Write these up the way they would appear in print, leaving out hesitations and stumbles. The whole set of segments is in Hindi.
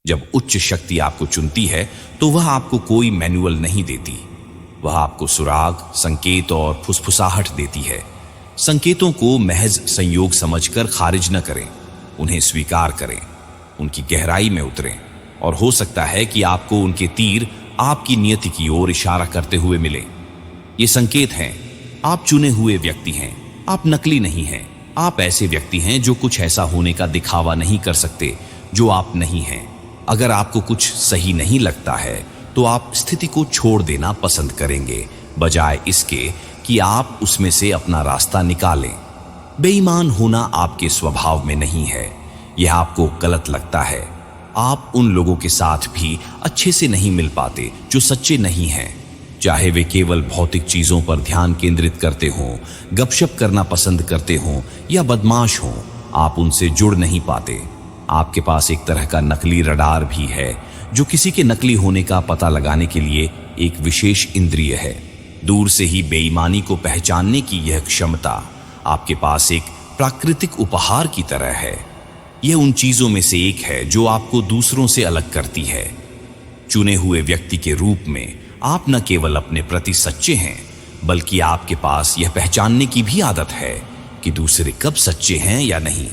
जब उच्च शक्ति आपको चुनती है तो वह आपको कोई मैनुअल नहीं देती। वह आपको सुराग, संकेत और फुसफुसाहट देती है। संकेतों को महज संयोग समझकर खारिज न करें, उन्हें स्वीकार करें, उनकी गहराई में उतरें और हो सकता है कि आपको उनके तीर आपकी नियति की ओर इशारा करते हुए मिले। ये संकेत हैं, आप चुने हुए व्यक्ति हैं, आप नकली नहीं हैं। आप ऐसे व्यक्ति हैं जो कुछ ऐसा होने का दिखावा नहीं कर सकते जो आप नहीं हैं। अगर आपको कुछ सही नहीं लगता है तो आप स्थिति को छोड़ देना पसंद करेंगे, बजाय इसके कि आप उसमें से अपना रास्ता निकालें। बेईमान होना आपके स्वभाव में नहीं है, यह आपको गलत लगता है। आप उन लोगों के साथ भी अच्छे से नहीं मिल पाते जो सच्चे नहीं हैं, चाहे वे केवल भौतिक चीजों पर ध्यान केंद्रित करते हों, गपशप करना पसंद करते हों या बदमाश हों। आप उनसे जुड़ नहीं पाते। आपके पास एक तरह का नकली रडार भी है जो किसी के नकली होने का पता लगाने के लिए एक विशेष इंद्रिय है। दूर से ही बेईमानी को पहचानने की यह क्षमता आपके पास एक प्राकृतिक उपहार की तरह है। यह उन चीजों में से एक है जो आपको दूसरों से अलग करती है। चुने हुए व्यक्ति के रूप में आप न केवल अपने प्रति सच्चे हैं, बल्कि आपके पास यह पहचानने की भी आदत है कि दूसरे कब सच्चे हैं या नहीं।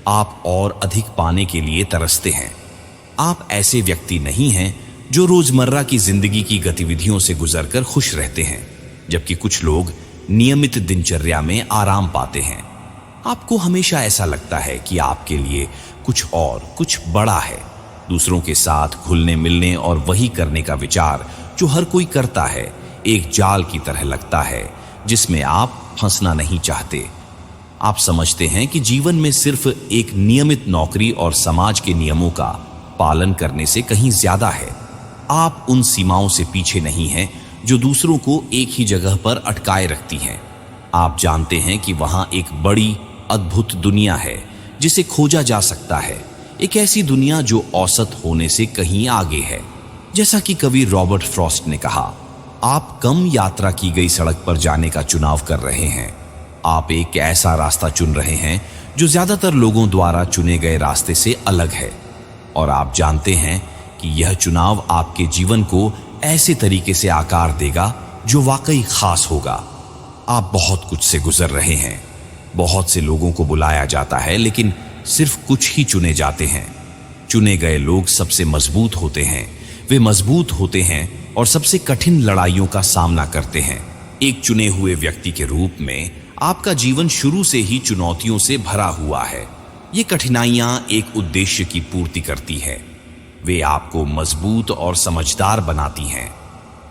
आप और अधिक पाने के लिए तरसते हैं। आप ऐसे व्यक्ति नहीं हैं जो रोजमर्रा की जिंदगी की गतिविधियों से गुजरकर खुश रहते हैं, जबकि कुछ लोग नियमित दिनचर्या में आराम पाते हैं। आपको हमेशा ऐसा लगता है कि आपके लिए कुछ और कुछ बड़ा है। दूसरों के साथ घुलने मिलने और वही करने का विचार जो हर कोई करता है एक जाल की तरह लगता है जिसमें आप फंसना नहीं चाहते। आप समझते हैं कि जीवन में सिर्फ एक नियमित नौकरी और समाज के नियमों का पालन करने से कहीं ज्यादा है। आप उन सीमाओं से पीछे नहीं हैं जो दूसरों को एक ही जगह पर अटकाए रखती हैं। आप जानते हैं कि वहां एक बड़ी अद्भुत दुनिया है जिसे खोजा जा सकता है, एक ऐसी दुनिया जो औसत होने से कहीं आगे है। जैसा कि कवि रॉबर्ट फ्रॉस्ट ने कहा, आप कम यात्रा की गई सड़क पर जाने का चुनाव कर रहे हैं। आप एक ऐसा रास्ता चुन रहे हैं जो ज्यादातर लोगों द्वारा चुने गए रास्ते से अलग है, और आप जानते हैं कि यह चुनाव आपके जीवन को ऐसे तरीके से आकार देगा जो वाकई खास होगा। आप बहुत कुछ से गुजर रहे हैं। बहुत से लोगों को बुलाया जाता है, लेकिन सिर्फ कुछ ही चुने जाते हैं। चुने गए लोग सबसे मजबूत होते हैं। वे मजबूत होते हैं और सबसे कठिन लड़ाइयों का सामना करते हैं। एक चुने हुए व्यक्ति के रूप में आपका जीवन शुरू से ही चुनौतियों से भरा हुआ है। ये कठिनाइयां एक उद्देश्य की पूर्ति करती है। वे आपको मजबूत और समझदार बनाती हैं।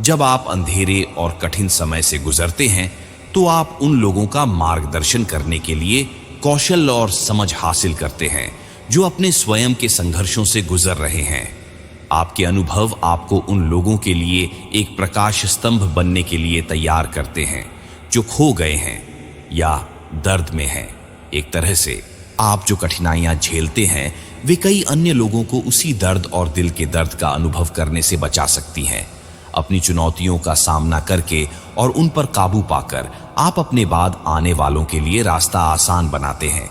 जब आप अंधेरे और कठिन समय से गुजरते हैं तो आप उन लोगों का मार्गदर्शन करने के लिए कौशल और समझ हासिल करते हैं जो अपने स्वयं के संघर्षों से गुजर रहे हैं। आपके अनुभव आपको उन लोगों के लिए एक प्रकाश स्तंभ बनने के लिए तैयार करते हैं जो खो गए हैं या दर्द में हैं। एक तरह से आप जो कठिनाइयां झेलते हैं वे कई अन्य लोगों को उसी दर्द और दिल के दर्द का अनुभव करने से बचा सकती हैं। अपनी चुनौतियों का सामना करके और उन पर काबू पाकर आप अपने बाद आने वालों के लिए रास्ता आसान बनाते हैं।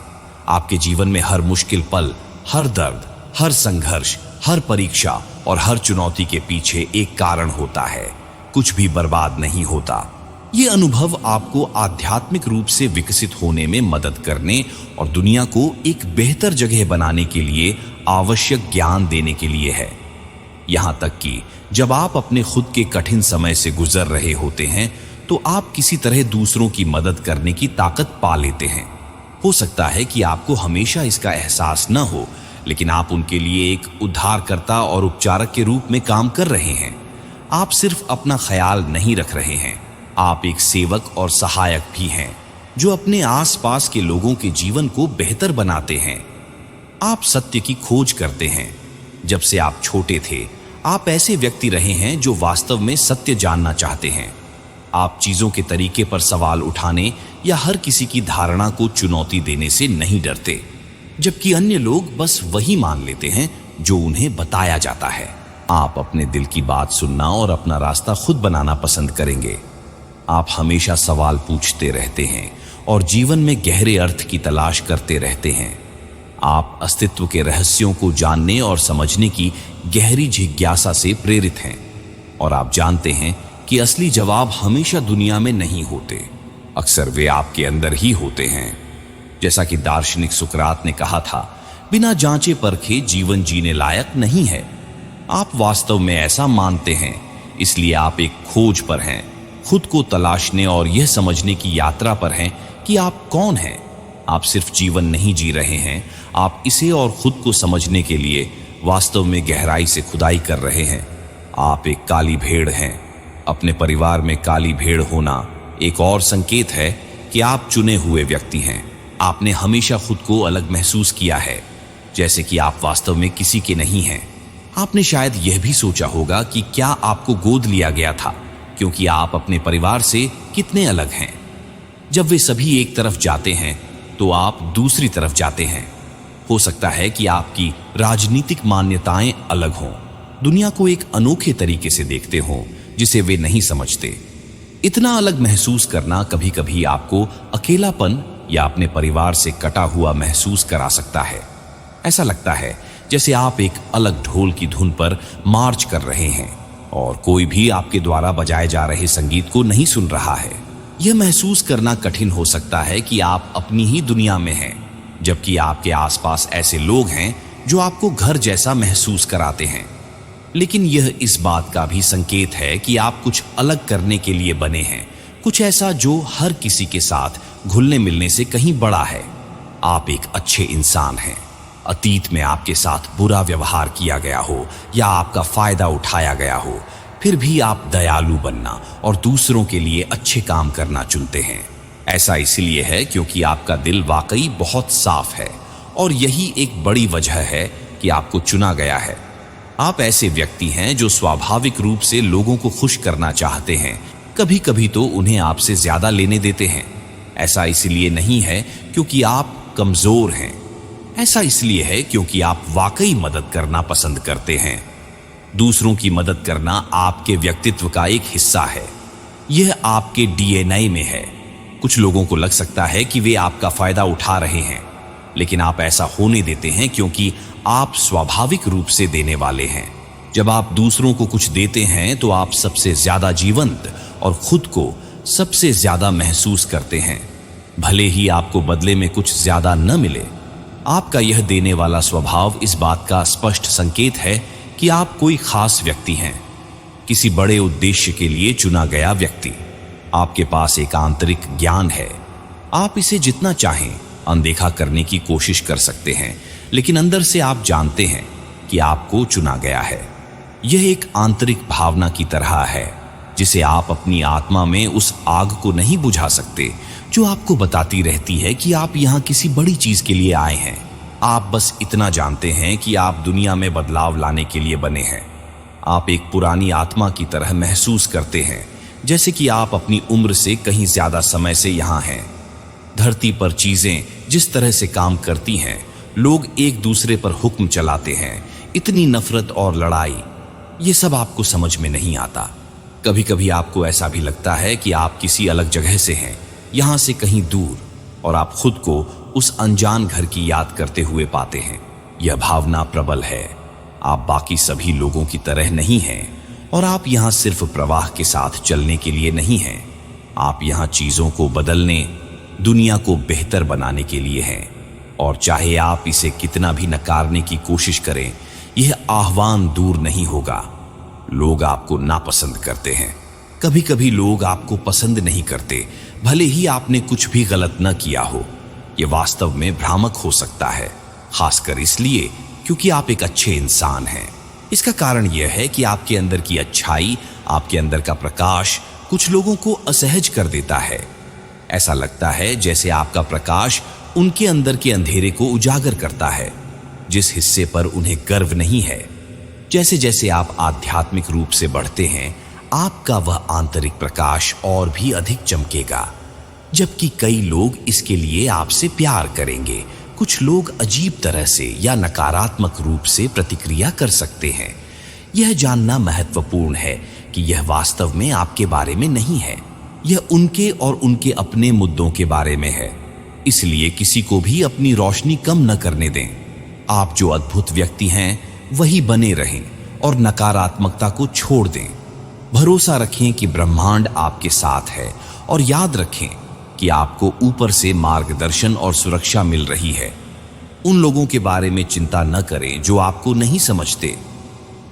आपके जीवन में हर मुश्किल पल, हर दर्द, हर संघर्ष, हर परीक्षा और हर चुनौती के पीछे एक कारण होता है। कुछ भी बर्बाद नहीं होता। ये अनुभव आपको आध्यात्मिक रूप से विकसित होने में मदद करने और दुनिया को एक बेहतर जगह बनाने के लिए आवश्यक ज्ञान देने के लिए है। यहां तक कि जब आप अपने खुद के कठिन समय से गुजर रहे होते हैं तो आप किसी तरह दूसरों की मदद करने की ताकत पा लेते हैं। हो सकता है कि आपको हमेशा इसका एहसास न हो, लेकिन आप उनके लिए एक उद्धारकर्ता और उपचारक के रूप में काम कर रहे हैं। आप सिर्फ अपना ख्याल नहीं रख रहे हैं, आप एक सेवक और सहायक भी हैं जो अपने आसपास के लोगों के जीवन को बेहतर बनाते हैं। आप सत्य की खोज करते हैं। जब से आप छोटे थे आप ऐसे व्यक्ति रहे हैं जो वास्तव में सत्य जानना चाहते हैं। आप चीजों के तरीके पर सवाल उठाने या हर किसी की धारणा को चुनौती देने से नहीं डरते, जबकि अन्य लोग बस वही मान लेते हैं जो उन्हें बताया जाता है। आप अपने दिल की बात सुनना और अपना रास्ता खुद बनाना पसंद करेंगे। आप हमेशा सवाल पूछते रहते हैं और जीवन में गहरे अर्थ की तलाश करते रहते हैं। आप अस्तित्व के रहस्यों को जानने और समझने की गहरी जिज्ञासा से प्रेरित हैं और आप जानते हैं कि असली जवाब हमेशा दुनिया में नहीं होते, अक्सर वे आपके अंदर ही होते हैं। जैसा कि दार्शनिक सुकरात ने कहा था, बिना जांचे परखे जीवन जीने लायक नहीं है। आप वास्तव में ऐसा मानते हैं, इसलिए आप एक खोज पर हैं, खुद को तलाशने और यह समझने की यात्रा पर हैं कि आप कौन हैं। आप सिर्फ जीवन नहीं जी रहे हैं, आप इसे और खुद को समझने के लिए वास्तव में गहराई से खुदाई कर रहे हैं। आप एक काली भेड़ हैं। अपने परिवार में काली भेड़ होना एक और संकेत है कि आप चुने हुए व्यक्ति हैं। आपने हमेशा खुद को अलग महसूस किया है, जैसे कि आप वास्तव में किसी के नहीं हैं। आपने शायद यह भी सोचा होगा कि क्या आपको गोद लिया गया था, क्योंकि आप अपने परिवार से कितने अलग हैं। जब वे सभी एक तरफ जाते हैं तो आप दूसरी तरफ जाते हैं। हो सकता है कि आपकी राजनीतिक मान्यताएं अलग हों, दुनिया को एक अनोखे तरीके से देखते हों जिसे वे नहीं समझते। इतना अलग महसूस करना कभी कभी आपको अकेलापन या अपने परिवार से कटा हुआ महसूस करा सकता है। ऐसा लगता है जैसे आप एक अलग ढोल की धुन पर मार्च कर रहे हैं और कोई भी आपके द्वारा बजाए जा रहे संगीत को नहीं सुन रहा है। यह महसूस करना कठिन हो सकता है कि आप अपनी ही दुनिया में हैं, जबकि आपके आसपास ऐसे लोग हैं जो आपको घर जैसा महसूस कराते हैं। लेकिन यह इस बात का भी संकेत है कि आप कुछ अलग करने के लिए बने हैं, कुछ ऐसा जो हर किसी के साथ घुलने मिलने से कहीं बड़ा है। आप एक अच्छे इंसान हैं। अतीत में आपके साथ बुरा व्यवहार किया गया हो या आपका फायदा उठाया गया हो, फिर भी आप दयालु बनना और दूसरों के लिए अच्छे काम करना चुनते हैं। ऐसा इसलिए है क्योंकि आपका दिल वाकई बहुत साफ है और यही एक बड़ी वजह है कि आपको चुना गया है। आप ऐसे व्यक्ति हैं जो स्वाभाविक रूप से लोगों को खुश करना चाहते हैं, कभी कभी तो उन्हें आपसे ज्यादा लेने देते हैं। ऐसा इसलिए नहीं है क्योंकि आप कमजोर हैं, ऐसा इसलिए है क्योंकि आप वाकई मदद करना पसंद करते हैं। दूसरों की मदद करना आपके व्यक्तित्व का एक हिस्सा है, यह आपके डीएनए में है। कुछ लोगों को लग सकता है कि वे आपका फायदा उठा रहे हैं, लेकिन आप ऐसा होने देते हैं क्योंकि आप स्वाभाविक रूप से देने वाले हैं। जब आप दूसरों को कुछ देते हैं तो आप सबसे ज्यादा जीवंत और खुद को सबसे ज्यादा महसूस करते हैं, भले ही आपको बदले में कुछ ज्यादा न मिले। आपका यह देने वाला स्वभाव इस बात का स्पष्ट संकेत है कि आप कोई खास व्यक्ति हैं, किसी बड़े उद्देश्य के लिए चुना गया व्यक्ति। आपके पास एक आंतरिक ज्ञान है, आप इसे जितना चाहें अनदेखा करने की कोशिश कर सकते हैं, लेकिन अंदर से आप जानते हैं कि आपको चुना गया है। यह एक आंतरिक भावना की तरह है जिसे आप अपनी आत्मा में उस आग को नहीं बुझा सकते जो आपको बताती रहती है कि आप यहां किसी बड़ी चीज के लिए आए हैं। आप बस इतना जानते हैं कि आप दुनिया में बदलाव लाने के लिए बने हैं। आप एक पुरानी आत्मा की तरह महसूस करते हैं, जैसे कि आप अपनी उम्र से कहीं ज्यादा समय से यहां हैं। धरती पर चीजें जिस तरह से काम करती हैं, लोग एक दूसरे पर हुक्म चलाते हैं, इतनी नफरत और लड़ाई, ये सब आपको समझ में नहीं आता। कभी कभी आपको ऐसा भी लगता है कि आप किसी अलग जगह से हैं, यहां से कहीं दूर, और आप खुद को उस अनजान घर की याद करते हुए पाते हैं। यह भावना प्रबल है। आप बाकी सभी लोगों की तरह नहीं हैं और आप यहां सिर्फ प्रवाह के साथ चलने के लिए नहीं हैं। आप यहां चीजों को बदलने, दुनिया को बेहतर बनाने के लिए हैं। और चाहे आप इसे कितना भी नकारने की कोशिश करें, यह आह्वान दूर नहीं होगा। लोग आपको नापसंद करते हैं। कभी कभी लोग आपको पसंद नहीं करते, भले ही आपने कुछ भी गलत न किया हो। यह वास्तव में भ्रामक हो सकता है, खासकर इसलिए क्योंकि आप एक अच्छे इंसान हैं। इसका कारण यह है कि आपके अंदर की अच्छाई, आपके अंदर का प्रकाश कुछ लोगों को असहज कर देता है। ऐसा लगता है जैसे आपका प्रकाश उनके अंदर के अंधेरे को उजागर करता है, जिस हिस्से पर उन्हें गर्व नहीं है। जैसे जैसे आप आध्यात्मिक रूप से बढ़ते हैं, आपका वह आंतरिक प्रकाश और भी अधिक चमकेगा, जबकि कई लोग इसके लिए आपसे प्यार करेंगे। कुछ लोग अजीब तरह से या नकारात्मक रूप से प्रतिक्रिया कर सकते हैं। यह जानना महत्वपूर्ण है कि यह वास्तव में आपके बारे में नहीं है, यह उनके और उनके अपने मुद्दों के बारे में है। इसलिए किसी को भी अपनी रोशनी कम न करने दें। आप जो अद्भुत व्यक्ति हैं वही बने रहें और नकारात्मकता को छोड़ दें। भरोसा रखें कि ब्रह्मांड आपके साथ है और याद रखें कि आपको ऊपर से मार्गदर्शन और सुरक्षा मिल रही है। उन लोगों के बारे में चिंता न करें जो आपको नहीं समझते।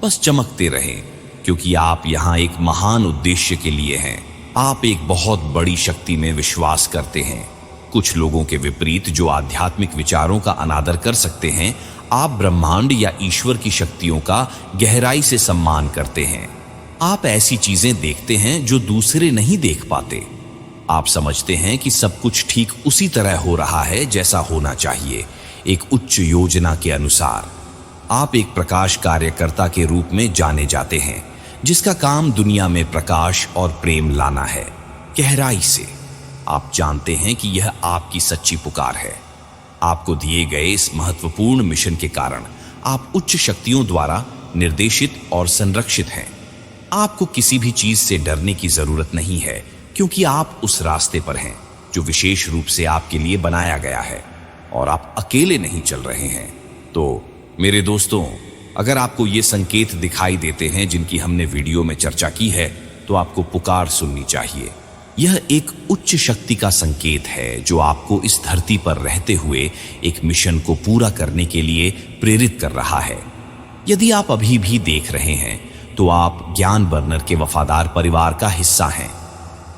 बस चमकते रहें, क्योंकि आप यहां एक महान उद्देश्य के लिए हैं। आप एक बहुत बड़ी शक्ति में विश्वास करते हैं। कुछ लोगों के विपरीत जो आध्यात्मिक विचारों का अनादर कर सकते हैं, आप ब्रह्मांड या ईश्वर की शक्तियों का गहराई से सम्मान करते हैं। आप ऐसी चीजें देखते हैं जो दूसरे नहीं देख पाते। आप समझते हैं कि सब कुछ ठीक उसी तरह हो रहा है जैसा होना चाहिए, एक उच्च योजना के अनुसार। आप एक प्रकाश कार्यकर्ता के रूप में जाने जाते हैं, जिसका काम दुनिया में प्रकाश और प्रेम लाना है। गहराई से आप जानते हैं कि यह आपकी सच्ची पुकार है। आपको दिए गए इस महत्वपूर्ण मिशन के कारण आप उच्च शक्तियों द्वारा निर्देशित और संरक्षित हैं। आपको किसी भी चीज से डरने की जरूरत नहीं है, क्योंकि आप उस रास्ते पर हैं जो विशेष रूप से आपके लिए बनाया गया है और आप अकेले नहीं चल रहे हैं। तो मेरे दोस्तों, अगर आपको ये संकेत दिखाई देते हैं जिनकी हमने वीडियो में चर्चा की है, तो आपको पुकार सुननी चाहिए। यह एक उच्च शक्ति का संकेत है जो आपको इस धरती पर रहते हुए एक मिशन को पूरा करने के लिए प्रेरित कर रहा है। यदि आप अभी भी देख रहे हैं, तो आप ज्ञान बर्नर के वफादार परिवार का हिस्सा हैं।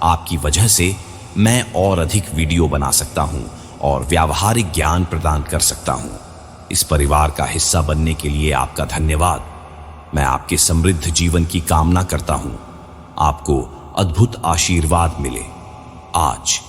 आपकी वजह से मैं और अधिक वीडियो बना सकता हूं और व्यावहारिक ज्ञान प्रदान कर सकता हूं। इस परिवार का हिस्सा बनने के लिए आपका धन्यवाद। मैं आपके समृद्ध जीवन की कामना करता हूं। आपको अद्भुत आशीर्वाद मिले। आज